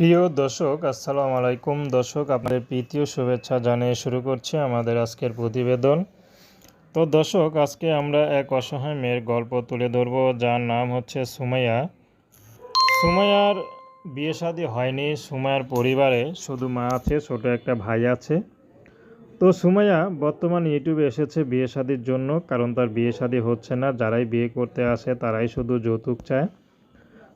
প্রিয় দর্শক, আসসালামু আলাইকুম। দর্শক, আপনাদের প্রীতি ও শুভেচ্ছা জানিয়ে শুরু করছি আমাদের আজকের প্রতিবেদন। তো দর্শক, আজকে আমরা এক অসহায় মেয়ের গল্প তুলে ধরব, যার নাম হচ্ছে সুমাইয়া। সুমাইয়ার বিয়ে শাদী হয়নি। সুমাইয়ার পরিবারে শুধু মা আছে, ছোট একটা ভাই আছে। তো সুমাইয়া বর্তমান ইউটিউবে এসেছে বিয়ে শাদীর জন্য, কারণ তার বিয়ে শাদী হচ্ছে না। যারাই বিয়ে করতে আসে তারাই শুধু যৌতুক চায়।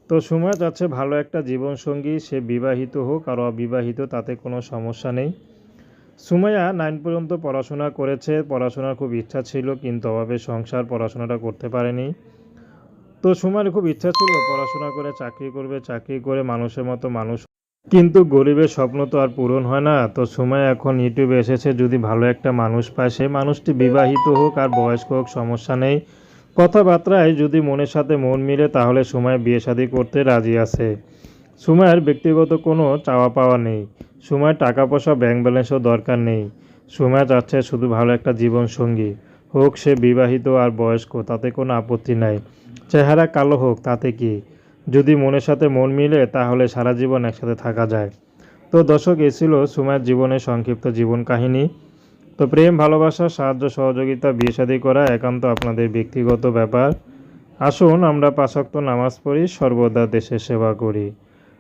তো সুমাইয়া চাচ্ছে ভালো একটা জীবনসঙ্গী, সে বিবাহিত হোক আর অবিবাহিত, তাতে কোনো সমস্যা নেই। সুমাইয়া 9 পর্যন্ত পড়াশোনা করেছে। পড়াশোনার খুব ইচ্ছা ছিল, কিন্তু অভাবে সংসার পড়াশোনাটা করতে পারেনি। তো সুমাইয়ার খুব ইচ্ছা ছিল পড়াশোনা করে চাকরি করবে, চাকরি করে মানুষের মতো মানুষ, কিন্তু গরিবের স্বপ্ন তো আর পূরণ হয় না। তো সুমাইয়া এখন ইউটিউবে এসেছে, যদি ভালো একটা মানুষ পায়, সে মানুষটি বিবাহিত হোক আর বয়স্ক হোক, সমস্যা নেই। কথাবার্তায় যদি মনের সাথে মন মিলে, তাহলে সুমাইয়া বিয়ে শাদী করতে রাজি আছে। সুমাইয়ার ব্যক্তিগত কোনো চাওয়া পাওয়া নেই। সুমাইয়ার টাকা পয়সা ব্যাংক ব্যালেন্সও দরকার নেই। সুমাইয়া চাচ্ছে শুধু ভালো একটা জীবনসঙ্গী হোক, সে বিবাহিত আর বয়স্ক, তাতে কোনো আপত্তি নাই। চেহারা কালো হোক, তাতে কি, যদি মনের সাথে মন মিলে তাহলে সারা জীবন একসাথে থাকা যায়। তো দর্শক, এই ছিল সুমাইয়ার জীবনের সংক্ষিপ্ত জীবন কাহিনী। তো প্রেম, ভালোবাসা, সাহায্য, সহযোগিতা, বিয়ে শাদী করা একান্ত আপনাদের ব্যক্তিগত ব্যাপার। আসুন আমরা 5 ওয়াক্ত নামাজ পড়ি, সর্বদা দেশের সেবা করি।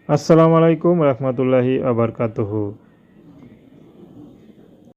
আসসালামু আলাইকুম রহমতুল্লাহি আবরকাতুহু।